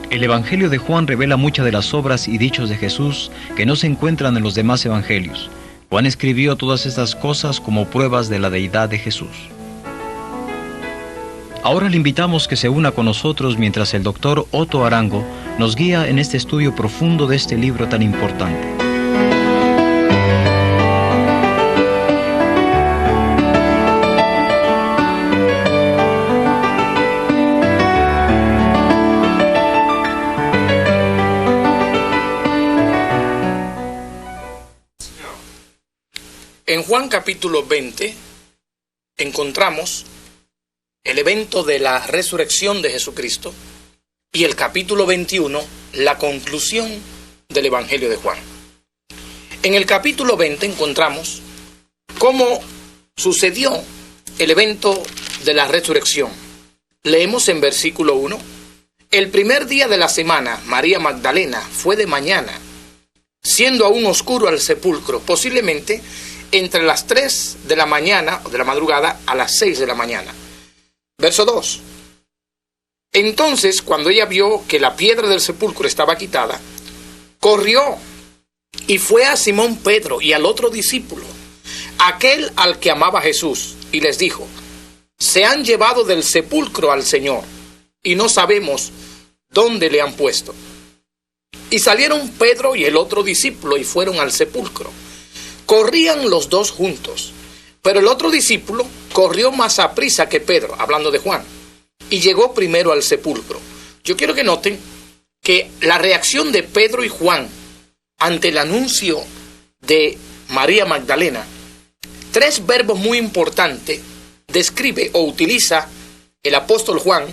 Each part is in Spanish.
El Evangelio de Juan revela muchas de las obras y dichos de Jesús que no se encuentran en los demás evangelios. Juan escribió todas estas cosas como pruebas de la deidad de Jesús. Ahora le invitamos que se una con nosotros mientras el doctor Otto Arango nos guía en este estudio profundo de este libro tan importante. En Juan capítulo 20 encontramos el evento de la resurrección de Jesucristo y el capítulo 21, la conclusión del Evangelio de Juan. En el capítulo 20 encontramos cómo sucedió el evento de la resurrección. Leemos en versículo 1, el primer día de la semana, María Magdalena fue de mañana, siendo aún oscuro al sepulcro, posiblemente entre las 3 de la mañana o de la madrugada a las 6 de la mañana. Verso 2. Entonces, cuando ella vio que la piedra del sepulcro estaba quitada, corrió y fue a Simón Pedro y al otro discípulo, aquel al que amaba Jesús, y les dijo: se han llevado del sepulcro al Señor, y no sabemos dónde le han puesto. Y salieron Pedro y el otro discípulo y fueron al sepulcro. Corrían los dos juntos, pero el otro discípulo corrió más aprisa que Pedro, hablando de Juan, y llegó primero al sepulcro. Yo quiero que noten que la reacción de Pedro y Juan ante el anuncio de María Magdalena, 3 verbos muy importantes describe o utiliza el apóstol Juan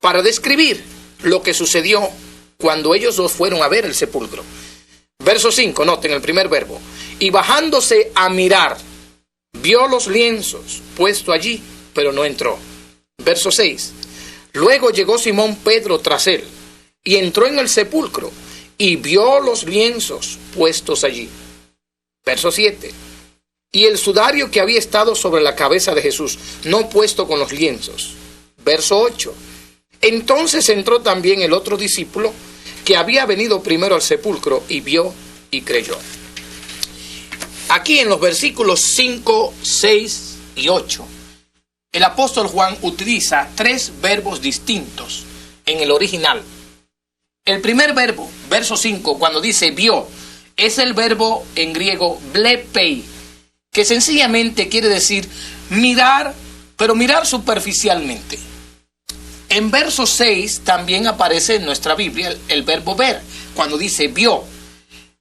para describir lo que sucedió cuando ellos dos fueron a ver el sepulcro. Verso 5, noten el primer verbo. Y bajándose a mirar, vio los lienzos puestos allí, pero no entró. Verso 6. Luego llegó Simón Pedro tras él, y entró en el sepulcro, y vio los lienzos puestos allí. Verso 7. Y el sudario que había estado sobre la cabeza de Jesús, no puesto con los lienzos. Verso 8. Entonces entró también el otro discípulo, que había venido primero al sepulcro, y vio y creyó. Aquí en los versículos 5, 6 y 8, el apóstol Juan utiliza 3 verbos distintos en el original. El primer verbo, verso 5, cuando dice vio, es el verbo en griego blepei, que sencillamente quiere decir mirar, pero mirar superficialmente. En verso 6 también aparece en nuestra Biblia el verbo ver, cuando dice vio.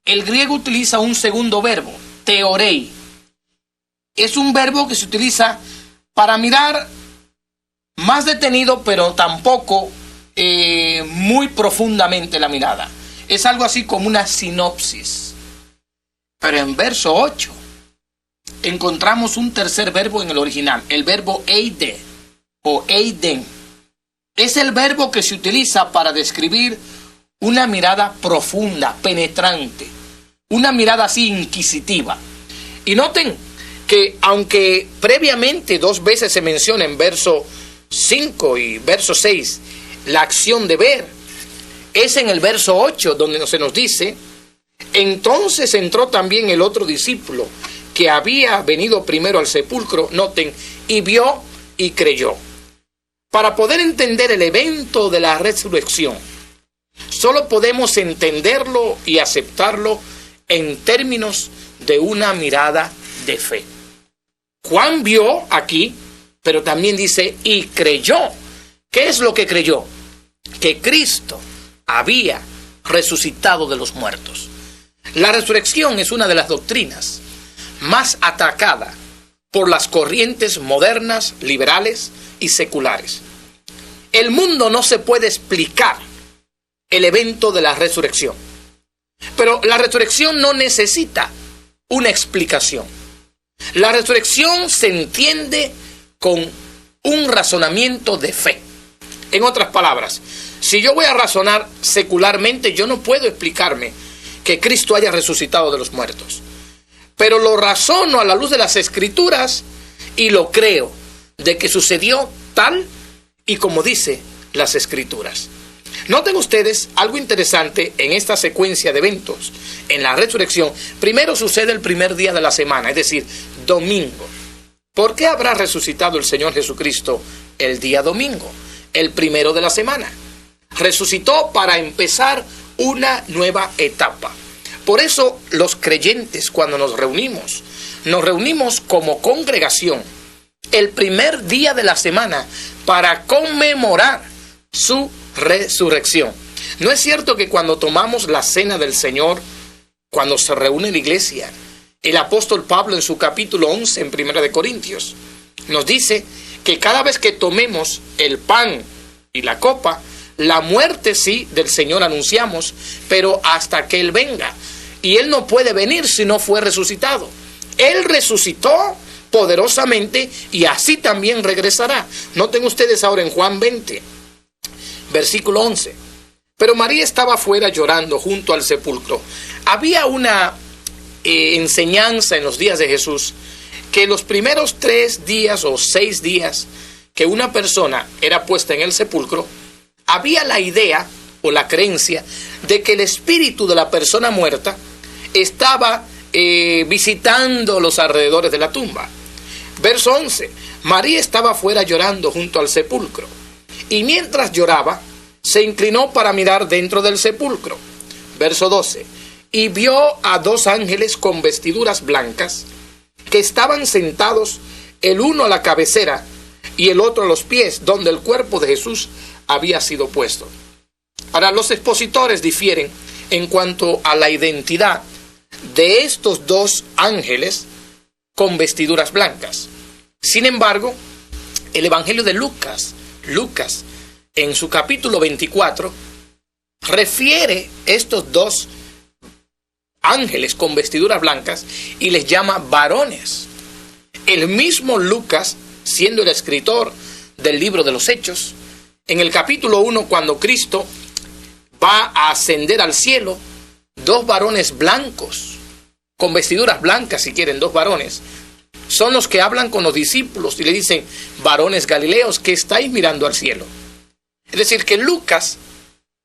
El griego utiliza un segundo verbo, teorei. Es un verbo que se utiliza para mirar más detenido, pero tampoco muy profundamente la mirada. Es algo así como una sinopsis. Pero en verso 8 encontramos un tercer verbo en el original, el verbo eide o eiden. Es el verbo que se utiliza para describir una mirada profunda, penetrante, una mirada así inquisitiva. Y noten que aunque previamente 2 veces se menciona en verso 5 y verso 6 la acción de ver, es en el verso 8 donde se nos dice: entonces entró también el otro discípulo que había venido primero al sepulcro, noten, y vio y creyó. Para poder entender el evento de la resurrección, solo podemos entenderlo y aceptarlo en términos de una mirada de fe. Juan vio aquí, pero también dice y creyó. ¿Qué es lo que creyó? Que Cristo había resucitado de los muertos. La resurrección es una de las doctrinas más atacada por las corrientes modernas, liberales y seculares. El mundo no se puede explicar el evento de la resurrección. Pero la resurrección no necesita una explicación. La resurrección se entiende con un razonamiento de fe. En otras palabras, si yo voy a razonar secularmente, yo no puedo explicarme que Cristo haya resucitado de los muertos. Pero lo razono a la luz de las Escrituras y lo creo de que sucedió tal y como dice las Escrituras. Noten ustedes algo interesante en esta secuencia de eventos. En la resurrección, primero sucede el primer día de la semana, es decir, domingo. ¿Por qué habrá resucitado el Señor Jesucristo el día domingo, el primero de la semana? Resucitó para empezar una nueva etapa. Por eso los creyentes, cuando nos reunimos como congregación el primer día de la semana para conmemorar su resurrección. ¿No es cierto que cuando tomamos la cena del Señor, cuando se reúne la iglesia, el apóstol Pablo en su capítulo 11 en 1 de Corintios nos dice que cada vez que tomemos el pan y la copa, la muerte sí del Señor anunciamos, pero hasta que Él venga? Y Él no puede venir si no fue resucitado. Él resucitó poderosamente y así también regresará. Noten ustedes ahora en Juan 20, versículo 11. Pero María estaba afuera llorando junto al sepulcro. Había una enseñanza en los días de Jesús que los primeros 3 días o 6 días que una persona era puesta en el sepulcro, había la idea o la creencia de que el espíritu de la persona muerta estaba visitando los alrededores de la tumba. Verso 11. María estaba afuera llorando junto al sepulcro, y mientras lloraba, se inclinó para mirar dentro del sepulcro. Verso 12. Y vio a 2 ángeles con vestiduras blancas, que estaban sentados, el uno a la cabecera y el otro a los pies, donde el cuerpo de Jesús había sido puesto. Ahora, los expositores difieren en cuanto a la identidad de estos 2 ángeles con vestiduras blancas. Sin embargo, el Evangelio de Lucas, en su capítulo 24, refiere estos 2 ángeles con vestiduras blancas y les llama varones. El mismo Lucas, siendo el escritor del libro de los Hechos, en el capítulo 1, cuando Cristo va a ascender al cielo, 2 varones blancos, con vestiduras blancas, si quieren, 2 varones, son los que hablan con los discípulos y le dicen: varones galileos, que estáis mirando al cielo. Es decir, que Lucas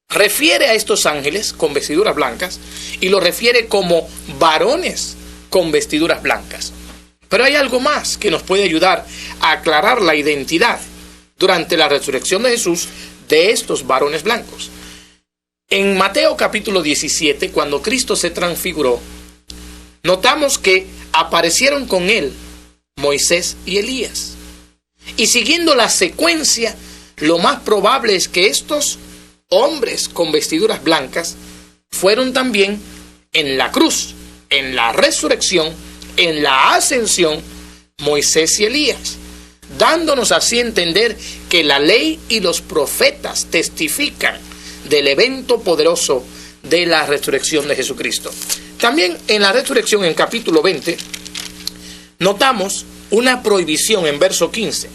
refiere a estos ángeles con vestiduras blancas y lo refiere como varones con vestiduras blancas. Pero hay algo más que nos puede ayudar a aclarar la identidad durante la resurrección de Jesús de estos varones blancos. En Mateo capítulo 17, cuando Cristo se transfiguró, notamos que aparecieron con él Moisés y Elías. Y siguiendo la secuencia, lo más probable es que estos hombres con vestiduras blancas fueron también en la cruz, en la resurrección, en la ascensión, Moisés y Elías, dándonos así a entender que la ley y los profetas testifican del evento poderoso de la resurrección de Jesucristo. También en la resurrección, en capítulo 20, notamos una prohibición en verso 15.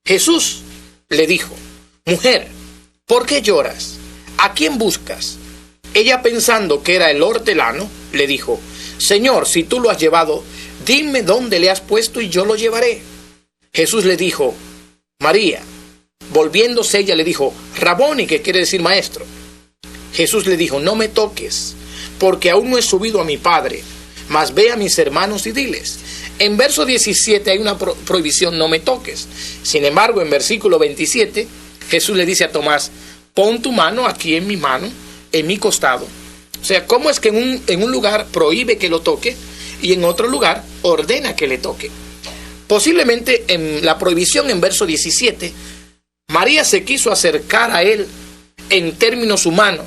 Jesús le dijo: mujer, ¿por qué lloras? ¿A quién buscas? Ella, pensando que era el hortelano, le dijo: Señor, si tú lo has llevado, dime dónde le has puesto y yo lo llevaré. Jesús le dijo: María. Volviéndose ella le dijo: Raboni, que quiere decir maestro. Jesús le dijo: no me toques, porque aún no he subido a mi Padre, mas ve a mis hermanos y diles. En verso 17 hay una prohibición: no me toques. Sin embargo, en versículo 27, Jesús le dice a Tomás: pon tu mano aquí en mi mano, en mi costado. O sea, ¿cómo es que en un lugar prohíbe que lo toque y en otro lugar ordena que le toque? Posiblemente en la prohibición en verso 17, María se quiso acercar a él en términos humanos,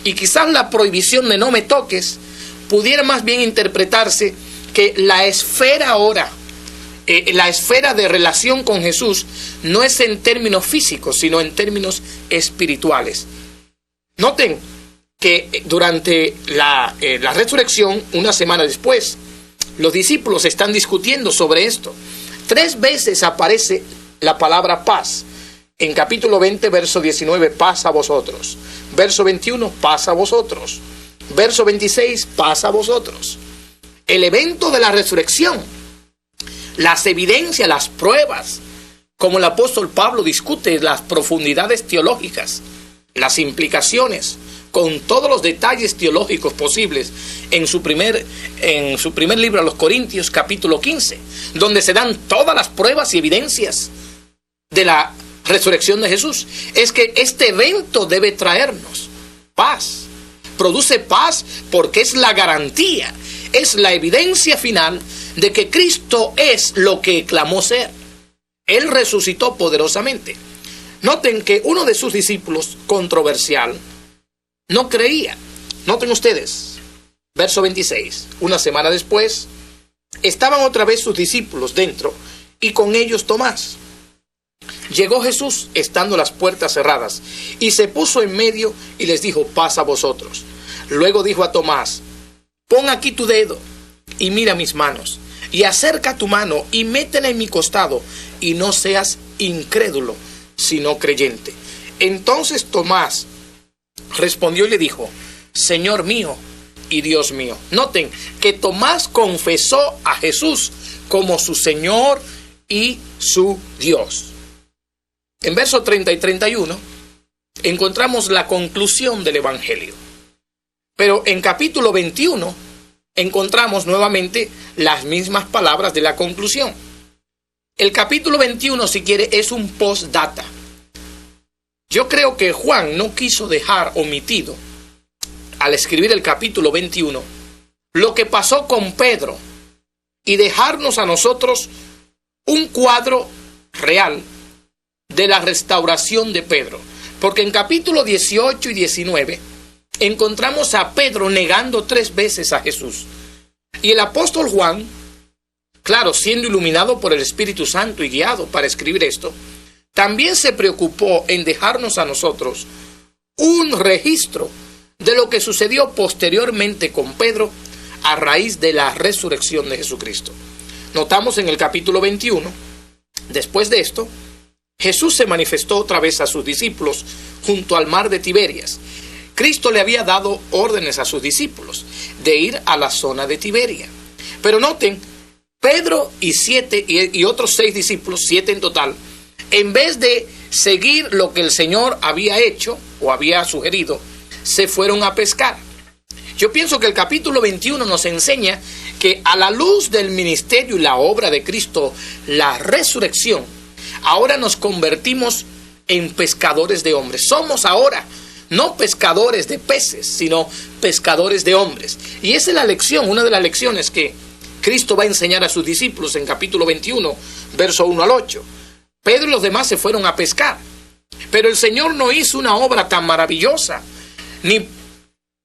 y quizás la prohibición de no me toques pudiera más bien interpretarse que la esfera ahora, la esfera de relación con Jesús no es en términos físicos, sino en términos espirituales. Noten que durante la resurrección, una semana después, los discípulos están discutiendo sobre esto. 3 veces aparece la palabra paz. En capítulo 20, verso 19, paz a vosotros. Verso 21, paz a vosotros. Verso 26, paz a vosotros. El evento de la resurrección, las evidencias, las pruebas, como el apóstol Pablo discute las profundidades teológicas las implicaciones, con todos los detalles teológicos posibles en su primer libro a los Corintios, capítulo 15, donde se dan todas las pruebas y evidencias de la resurrección de Jesús. Es que este evento debe traernos paz. Produce paz porque es la garantía, es la evidencia final de que Cristo es lo que clamó ser. Él resucitó poderosamente. Noten que uno de sus discípulos, controversial, no creía. Noten ustedes, verso 26. Una semana después, estaban otra vez sus discípulos dentro y con ellos Tomás. Llegó Jesús estando las puertas cerradas y se puso en medio y les dijo: paz a vosotros. Luego dijo a Tomás: pon aquí tu dedo y mira mis manos, y acerca tu mano y métela en mi costado, y no seas incrédulo, sino creyente. Entonces Tomás respondió y le dijo: Señor mío y Dios mío. Noten que Tomás confesó a Jesús como su Señor y su Dios. En versos 30 y 31 encontramos la conclusión del Evangelio. Pero en capítulo 21 encontramos nuevamente las mismas palabras de la conclusión. El capítulo 21, si quiere, es un postdata. Yo creo que Juan no quiso dejar omitido, al escribir el capítulo 21, lo que pasó con Pedro y dejarnos a nosotros un cuadro real de la restauración de Pedro. Porque en capítulo 18 y 19 encontramos a Pedro negando 3 veces a Jesús. Y el apóstol Juan, claro, siendo iluminado por el Espíritu Santo y guiado para escribir esto, también se preocupó en dejarnos a nosotros un registro de lo que sucedió posteriormente con Pedro a raíz de la resurrección de Jesucristo. Notamos en el capítulo 21, después de esto, Jesús se manifestó otra vez a sus discípulos junto al mar de Tiberias. Cristo le había dado órdenes a sus discípulos de ir a la zona de Tiberia. Pero noten, Pedro y otros 6 discípulos, 7 en total, en vez de seguir lo que el Señor había hecho o había sugerido, se fueron a pescar. Yo pienso que el capítulo 21 nos enseña que a la luz del ministerio y la obra de Cristo, la resurrección, ahora nos convertimos en pescadores de hombres. Somos ahora no pescadores de peces, sino pescadores de hombres. Y esa es la lección, una de las lecciones que Cristo va a enseñar a sus discípulos en capítulo 21, verso 1 al 8. Pedro y los demás se fueron a pescar, pero el Señor no hizo una obra tan maravillosa, ni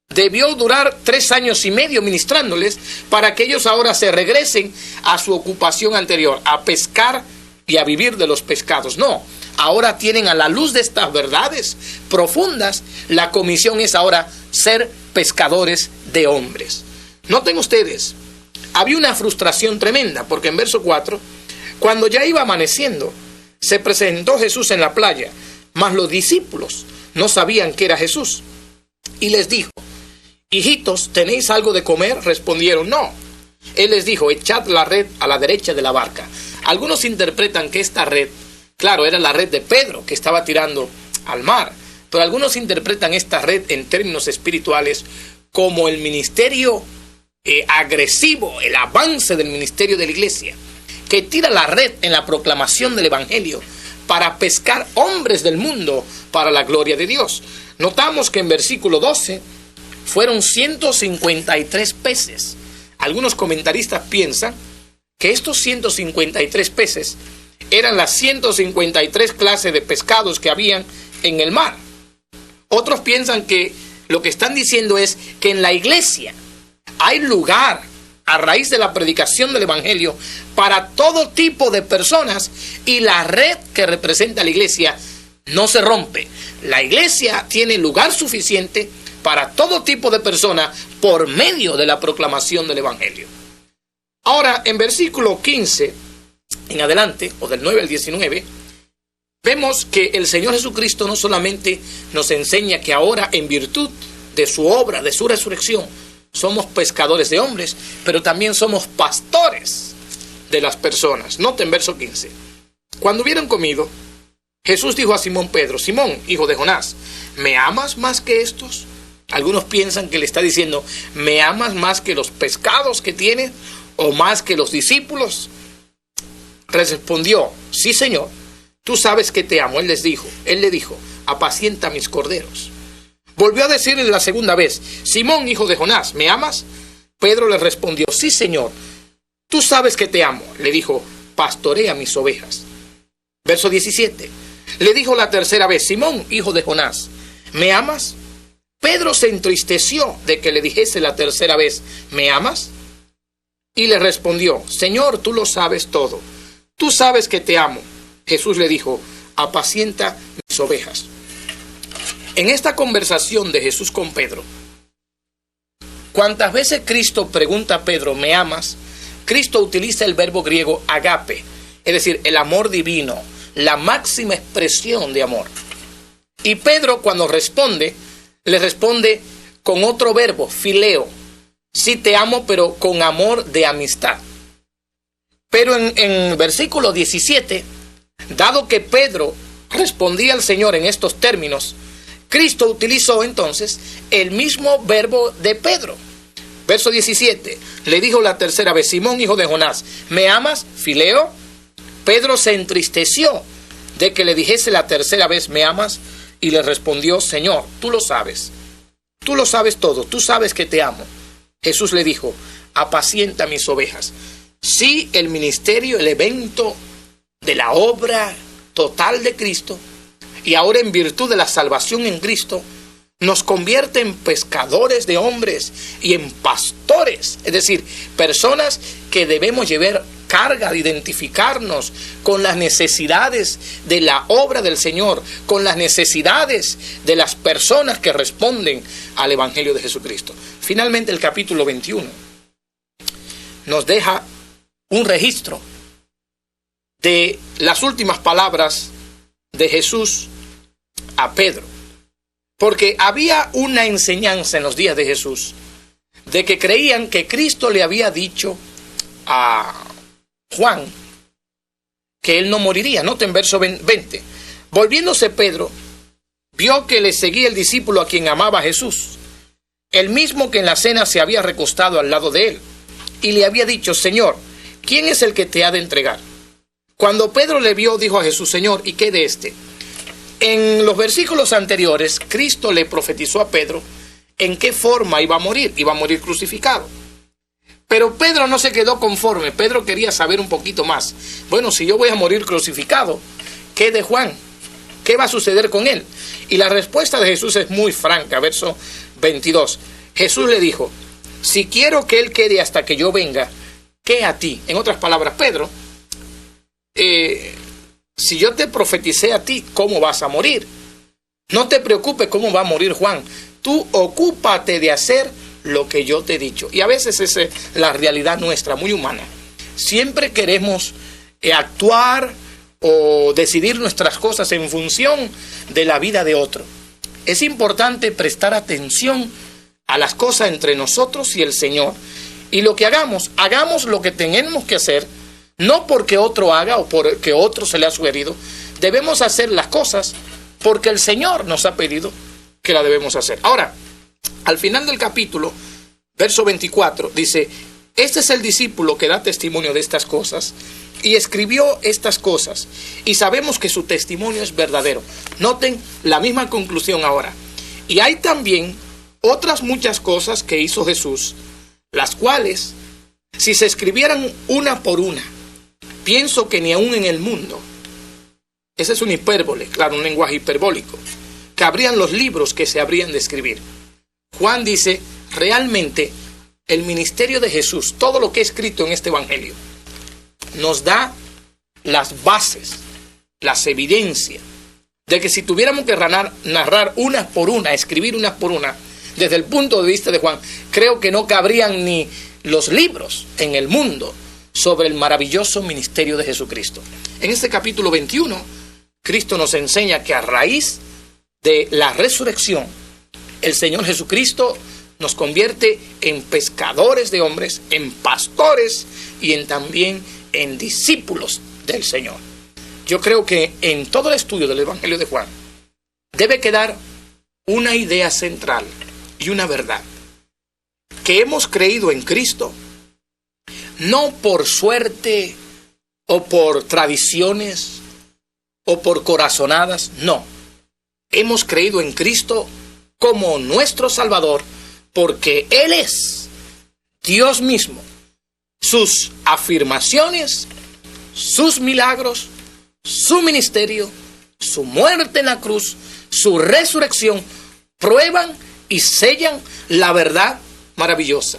debió durar 3 años y medio ministrándoles para que ellos ahora se regresen a su ocupación anterior, a pescar y a vivir de los pescados. No, ahora tienen, a la luz de estas verdades profundas, la comisión es ahora ser pescadores de hombres. Noten ustedes, había una frustración tremenda, porque en verso 4, cuando ya iba amaneciendo, se presentó Jesús en la playa, mas los discípulos no sabían que era Jesús. Y les dijo: hijitos, ¿tenéis algo de comer? Respondieron: no. Él les dijo: echad la red a la derecha de la barca. Algunos interpretan que esta red, claro, era la red de Pedro que estaba tirando al mar, pero algunos interpretan esta red en términos espirituales como el ministerio agresivo, el avance del ministerio de la iglesia, que tira la red en la proclamación del evangelio para pescar hombres del mundo para la gloria de Dios. Notamos que en versículo 12 fueron 153 peces. Algunos comentaristas piensan que estos 153 peces eran las 153 clases de pescados que habían en el mar. Otros piensan que lo que están diciendo es que en la iglesia hay lugar, a raíz de la predicación del evangelio, para todo tipo de personas, y la red que representa la iglesia no se rompe. La iglesia tiene lugar suficiente para todo tipo de personas por medio de la proclamación del evangelio. Ahora, en versículo 15 en adelante, o del 9 al 19, vemos que el Señor Jesucristo no solamente nos enseña que ahora, en virtud de su obra, de su resurrección, somos pescadores de hombres, pero también somos pastores de las personas. Noten verso 15. Cuando hubieron comido, Jesús dijo a Simón Pedro: Simón, hijo de Jonás, ¿me amas más que estos? Algunos piensan que le está diciendo: ¿me amas más que los pescados que tienes o más que los discípulos? Respondió: sí, Señor, tú sabes que te amo. Él le dijo: apacienta mis corderos. Volvió a decirle la segunda vez: Simón, hijo de Jonás, ¿me amas? Pedro le respondió: sí, Señor, tú sabes que te amo. Le dijo: pastorea mis ovejas. Verso 17. Le dijo la tercera vez: Simón, hijo de Jonás, ¿me amas? Pedro se entristeció de que le dijese la tercera vez: ¿me amas? Y le respondió: Señor, tú lo sabes todo. Tú sabes que te amo. Jesús le dijo: apacienta mis ovejas. En esta conversación de Jesús con Pedro, cuantas veces Cristo pregunta a Pedro: ¿me amas?, Cristo utiliza el verbo griego agape, es decir, el amor divino, la máxima expresión de amor. Y Pedro, cuando responde, le responde con otro verbo, fileo. Sí te amo, pero con amor de amistad. Pero en el versículo 17, dado que Pedro respondía al Señor en estos términos, Cristo utilizó entonces el mismo verbo de Pedro. Verso 17, le dijo la tercera vez: Simón, hijo de Jonás, ¿me amas? Fileo. Pedro se entristeció de que le dijese la tercera vez: ¿me amas? Y le respondió: Señor, tú lo sabes todo, tú sabes que te amo. Jesús le dijo: apacienta mis ovejas. Sí, el ministerio, el evento de la obra total de Cristo, y ahora en virtud de la salvación en Cristo, nos convierte en pescadores de hombres y en pastores, es decir, personas que debemos llevar carga de identificarnos con las necesidades de la obra del Señor, con las necesidades de las personas que responden al Evangelio de Jesucristo. Finalmente, el capítulo 21 nos deja un registro de las últimas palabras de Jesús a Pedro. Porque había una enseñanza en los días de Jesús de que creían que Cristo le había dicho a Juan que él no moriría. Noten verso 20. Volviéndose Pedro, vio que le seguía el discípulo a quien amaba Jesús, el mismo que en la cena se había recostado al lado de él, y le había dicho: Señor, ¿quién es el que te ha de entregar? Cuando Pedro le vio, dijo a Jesús: Señor, ¿y qué de este? En los versículos anteriores, Cristo le profetizó a Pedro en qué forma iba a morir crucificado. Pero Pedro no se quedó conforme. Pedro quería saber un poquito más. Bueno, si yo voy a morir crucificado, ¿qué de Juan? ¿Qué va a suceder con él? Y la respuesta de Jesús es muy franca. Verso 22. Jesús le dijo: si quiero que él quede hasta que yo venga, ¿qué a ti? En otras palabras, Pedro, si yo te profeticé a ti, ¿cómo vas a morir? No te preocupes cómo va a morir Juan. Tú ocúpate de hacer lo que yo te he dicho. Y a veces esa es la realidad nuestra, muy humana. Siempre queremos actuar o decidir nuestras cosas en función de la vida de otro. Es importante prestar atención a las cosas entre nosotros y el Señor. Y lo que hagamos lo que tenemos que hacer, no porque otro haga o porque otro se le ha sugerido. Debemos hacer las cosas porque el Señor nos ha pedido que la debemos hacer. Ahora, al final del capítulo, verso 24, dice: este es el discípulo que da testimonio de estas cosas y escribió estas cosas, y sabemos que su testimonio es verdadero. Noten la misma conclusión ahora. Y hay también otras muchas cosas que hizo Jesús, las cuales, si se escribieran una por una, pienso que ni aún en el mundo, esa es una hipérbole, claro, un lenguaje hiperbólico, cabrían los libros que se habrían de escribir. Juan dice: realmente el ministerio de Jesús, todo lo que he escrito en este evangelio, nos da las bases, las evidencias de que si tuviéramos que narrar unas por una, escribir unas por una, desde el punto de vista de Juan, creo que no cabrían ni los libros en el mundo sobre el maravilloso ministerio de Jesucristo. En este capítulo 21, Cristo nos enseña que a raíz de la resurrección, el Señor Jesucristo nos convierte en pescadores de hombres, en pastores y también en discípulos del Señor. yo creo que en todo el estudio del Evangelio de Juan debe quedar una idea central y una verdad, que hemos creído en Cristo no por suerte o por tradiciones o por corazonadas, no. Hemos creído en Cristo como nuestro Salvador porque Él es Dios mismo. Sus afirmaciones, sus milagros, su ministerio, su muerte en la cruz, su resurrección, prueban y sellan la verdad maravillosa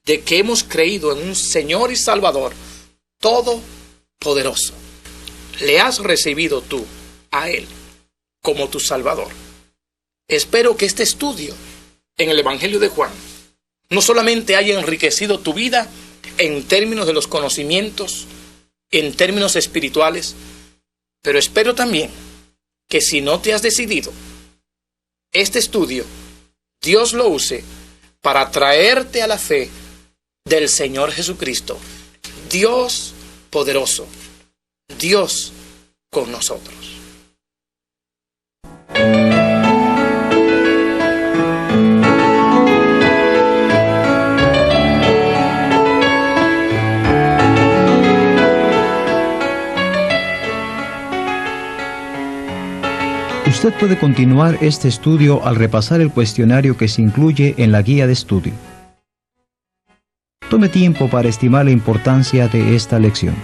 de que hemos creído en un Señor y Salvador todopoderoso. ¿Le has recibido tú a Él como tu Salvador? Espero que este estudio en el Evangelio de Juan no solamente haya enriquecido tu vida en términos de los conocimientos, en términos espirituales, pero espero también que si no te has decidido, este estudio, Dios lo use para traerte a la fe del Señor Jesucristo, Dios poderoso, Dios con nosotros. Usted puede continuar este estudio al repasar el cuestionario que se incluye en la guía de estudio. Tome tiempo para estimar la importancia de esta lección.